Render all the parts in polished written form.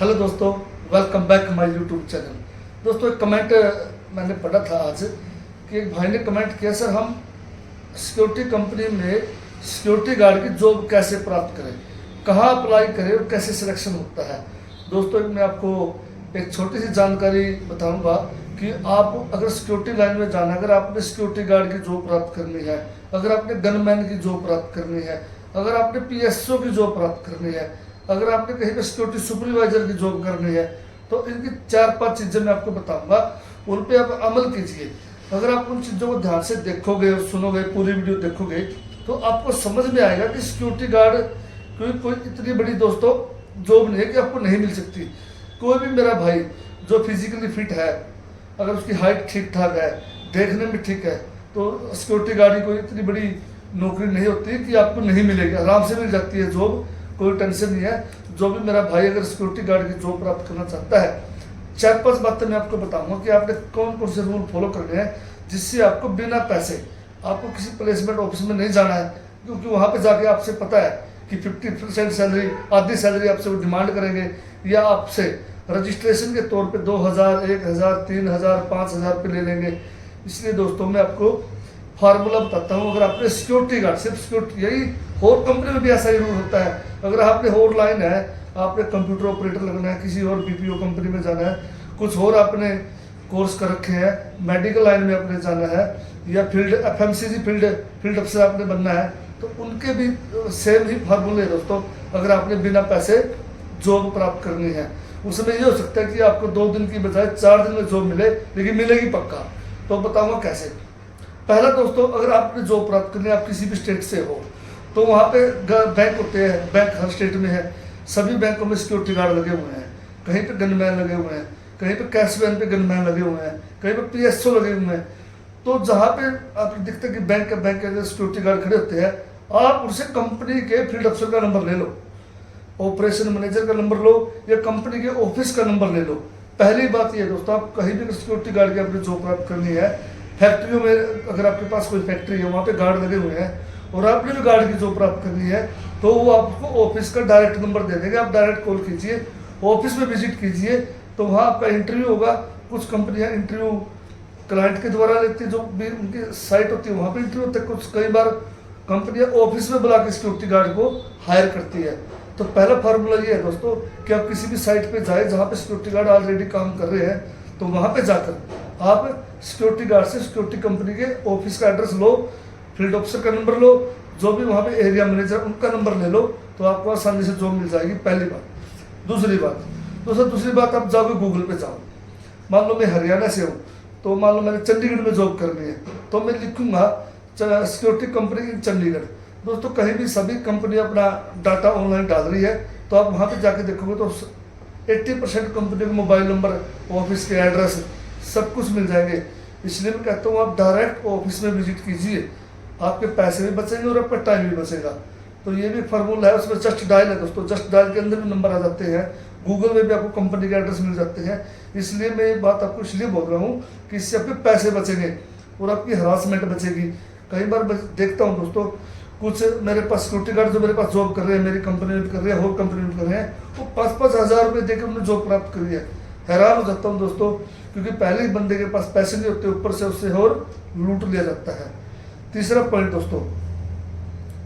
Hello दोस्तों, welcome back my YouTube channel. दोस्तों, एक कमेंट मैंने पढ़ा था आज कि एक भाई ने कमेंट किया, सर हम सिक्योरिटी कंपनी में सिक्योरिटी गार्ड की जॉब कैसे प्राप्त करें, कहाँ अप्लाई करें और कैसे सिलेक्शन होता है। दोस्तों, मैं आपको एक छोटी सी जानकारी बताऊंगा कि आप अगर सिक्योरिटी लाइन में जाना, अगर आपने सिक्योरिटी गार्ड की जॉब प्राप्त करनी है, अगर आपने गनमैन की जॉब प्राप्त करनी है, अगर आपने पीएसओ की जॉब प्राप्त करनी है, अगर आपने कहीं पे सिक्योरिटी सुपरवाइजर की जॉब करनी है, तो इनकी 4-5 चीज़ें मैं आपको बताऊंगा, उन पे आप अमल कीजिए। अगर आप उन चीज़ों को ध्यान से देखोगे और सुनोगे, पूरी वीडियो देखोगे, तो आपको समझ में आएगा कि सिक्योरिटी गार्ड कोई इतनी बड़ी दोस्तों जॉब नहीं है कि आपको नहीं मिल सकती। कोई भी मेरा भाई जो फिजिकली फिट है, अगर उसकी हाइट ठीक ठाक है, देखने में ठीक है, तो सिक्योरिटी गार्ड की कोई इतनी बड़ी नौकरी नहीं होती कि आपको नहीं मिलेगी, आराम से मिल जाती है जॉब, कोई टेंशन नहीं है। जो भी मेरा भाई अगर सिक्योरिटी गार्ड की जॉब प्राप्त करना चाहता है, 4-5 बातें मैं आपको बताऊंगा कि आपने कौन कौन से रूल फॉलो करने हैं, जिससे आपको बिना पैसे, आपको किसी प्लेसमेंट ऑफिस में नहीं जाना है, क्योंकि वहाँ पे जाके आपसे पता है कि 50% सैलरी, आधी सैलरी आपसे वो डिमांड करेंगे, या आपसे रजिस्ट्रेशन के तौर पे 2000, 1000, 3000, 5000 रुपये ले लेंगे। इसलिए दोस्तों, मैं आपको फार्मूला बताता हूँ। अगर आपने सिक्योरिटी गार्ड, सिर्फ सिक्योरिटी, यही और कंपनी में भी ऐसा ही रूल होता है। अगर आपने और लाइन है, आपने कंप्यूटर ऑपरेटर लगना है, किसी और बीपीओ कंपनी में जाना है, कुछ और आपने कोर्स कर रखे हैं, मेडिकल लाइन में आपने जाना है, या फील्ड एफएमसीजी फील्ड अफसर आपने बनना है, तो उनके भी सेम ही फार्मूले दोस्तों। अगर आपने बिना पैसे जॉब प्राप्त करनी है, उसमें ये हो सकता है कि आपको 2 दिन की बजाय 4 दिन में जॉब मिले, लेकिन मिलेगी पक्का। तो बताऊंगा कैसे। पहला दोस्तों, अगर आपने जॉब प्राप्त करनी है, आप किसी भी स्टेट से हो, तो वहाँ पे बैंक होते हैं, बैंक हर स्टेट में है, सभी बैंकों में सिक्योरिटी गार्ड लगे हुए हैं, कहीं पे गनमैन लगे हुए हैं, कहीं पे कैश वैन पे गनमैन लगे हुए हैं, कहीं पे पीएसओ लगे हुए हैं। तो जहाँ पे आपको दिखता है कि बैंक के सिक्योरिटी गार्ड खड़े होते हैं, आप उनसे कंपनी के फील्ड अफसर का नंबर ले लो, ऑपरेशन मैनेजर का नंबर लो, या कंपनी के ऑफिस का नंबर ले लो। पहली बात यह दोस्तों, आप कहीं भी सिक्योरिटी गार्ड की अपनी जॉब प्राप्त करनी है, फैक्ट्रियों में अगर आपके पास कोई फैक्ट्री है, वहाँ पे गार्ड लगे हुए हैं, और आपने भी गार्ड की जॉब प्राप्त करनी है, तो वो आपको ऑफिस का डायरेक्ट नंबर दे देंगे। आप डायरेक्ट कॉल कीजिए, ऑफिस में विजिट कीजिए, तो वहाँ आपका इंटरव्यू होगा। कुछ कंपनियाँ इंटरव्यू क्लाइंट के द्वारा लेती है, जो भी उनकी साइट होती है वहाँ पे इंटरव्यू होता है। कुछ कई बार कंपनियाँ ऑफिस में बुला के सिक्योरिटी गार्ड को हायर करती है। तो पहला फार्मूला ये है दोस्तों कि आप किसी भी साइट पे जाए जहाँ पे सिक्योरिटी गार्ड ऑलरेडी काम कर रहे हैं, तो वहाँ पे जाकर आप सिक्योरिटी गार्ड से सिक्योरिटी कंपनी के ऑफिस का एड्रेस लो, फील्ड ऑफिसर का नंबर लो, जो भी वहाँ पे एरिया मैनेजर उनका नंबर ले लो, तो आपको आसानी से जॉब मिल जाएगी। पहली बात। दूसरी बात, आप जाओगे गूगल पे जाओ, मान लो मैं हरियाणा से हूँ, तो मान लो मैंने चंडीगढ़ में जॉब करनी है, तो मैं लिखूंगा सिक्योरिटी कंपनी इन चंडीगढ़। दोस्तों, कहीं भी सभी कंपनी अपना डाटा ऑनलाइन डाल रही है, तो आप वहाँ पे जाके देखोगे तो 80% कंपनी के मोबाइल नंबर, ऑफिस के एड्रेस, सब कुछ मिल जाएंगे। इसलिए मैं कहता हूँ आप डायरेक्ट ऑफिस में विजिट कीजिए, आपके पैसे भी बचेंगे और आपका टाइम भी बचेगा। तो ये भी फार्मूला है, उसमें जस्ट डायल है दोस्तों, जस्ट डायल के अंदर भी नंबर आ जाते हैं, गूगल में भी आपको कंपनी के एड्रेस मिल जाते हैं। इसलिए मैं ये बात आपको इसलिए बोल रहा हूँ कि इससे आपके पैसे बचेंगे और आपकी हरासमेंट बचेगी। कई बार देखता हूँ दोस्तों, कुछ मेरे पास सिक्योरिटी गार्ड जो मेरे पास जॉब कर रहे हैं, मेरी कंपनी में कर रहे हैं और कंपनी में कर रहे हैं, वो 5-5 हज़ार रुपये देकर उन्होंने जॉब प्राप्त करी है। हैरान हो जाता हूँ दोस्तों, क्योंकि पहले ही बंदे के पास पैसे नहीं होते, ऊपर से उससे और लूट लिया जाता है। तीसरा पॉइंट दोस्तों,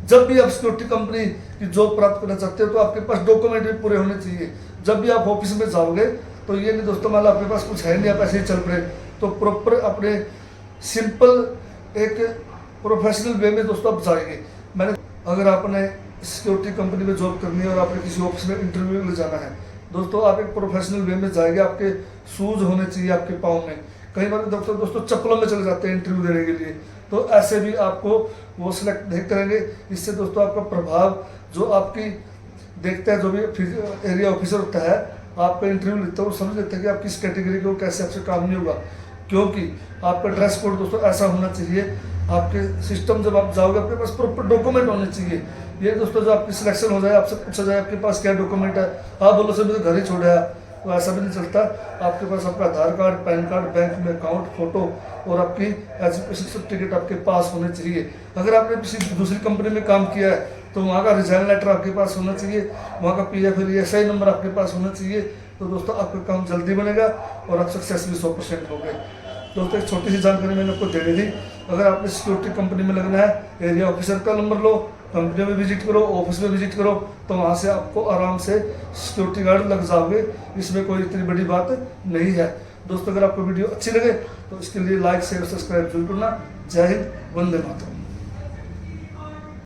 जब भी आप सिक्योरिटी कंपनी की जॉब प्राप्त करना चाहते हो, तो आपके पास डॉक्यूमेंट भी पूरे होने चाहिए। जब भी आप ऑफिस में जाओगे, तो ये नहीं दोस्तों मान लो आपके पास कुछ है नहीं, आप ऐसे ही चल रहे, तो प्रॉपर अपने सिंपल एक प्रोफेशनल वे में दोस्तों आप जाएंगे। अगर आपने सिक्योरिटी कंपनी में जॉब करनी है और आपने किसी ऑफिस में इंटरव्यू में जाना है, दोस्तों आप एक प्रोफेशनल वे में जाएंगे, आपके शूज होने चाहिए आपके पाँव में। कई बार दोस्तों चप्पलों में चले जाते हैं इंटरव्यू देने के लिए, तो ऐसे भी आपको वो सिलेक्ट नहीं करेंगे। इससे दोस्तों आपका प्रभाव, जो आपकी देखता है, जो भी एरिया ऑफिसर होता है, आपका इंटरव्यू लेता है, वो समझ लेता है कि आप किस कैटेगरी के हो, कैसे आपसे काम नहीं होगा। क्योंकि आपका ड्रेस कोड दोस्तों ऐसा होना चाहिए, आपके सिस्टम जब आप जाओगे आपके पास प्रॉपर डॉक्यूमेंट होने चाहिए। ये दोस्तों जो आपकी सिलेक्शन हो जाए, आपसे पूछा जाए आपके पास क्या डॉक्यूमेंट है, आप बोलो सर मैं तो घर ही छोड़ा है, तो ऐसा भी नहीं चलता। आपके पास आपका आधार कार्ड, पैन कार्ड, बैंक में अकाउंट, फोटो और आपकी एजुकेशन सर्टिफिकेट आपके पास होने चाहिए। अगर आपने किसी दूसरी कंपनी में काम किया है, तो वहाँ का रिजाइन लेटर आपके पास होना चाहिए, वहाँ का PF ESI नंबर आपके पास होना चाहिए। तो दोस्तों आपका काम जल्दी बनेगा और आप सक्सेस भी 100% होंगे। दोस्तों एक छोटी सी जानकारी मैंने आपको देनी थी। अगर आपने सिक्योरिटी कंपनी में लगना है, एरिया ऑफिसर का नंबर लो, कंपनी में विजिट करो, ऑफिस में विजिट करो, तो वहाँ से आपको आराम से सिक्योरिटी गार्ड लग जाओगे। इसमें कोई इतनी बड़ी बात नहीं है। दोस्तों अगर आपको वीडियो अच्छी लगे तो इसके लिए लाइक शेयर सब्सक्राइब जरूर करना। जय हिंद, वंदे मातरम।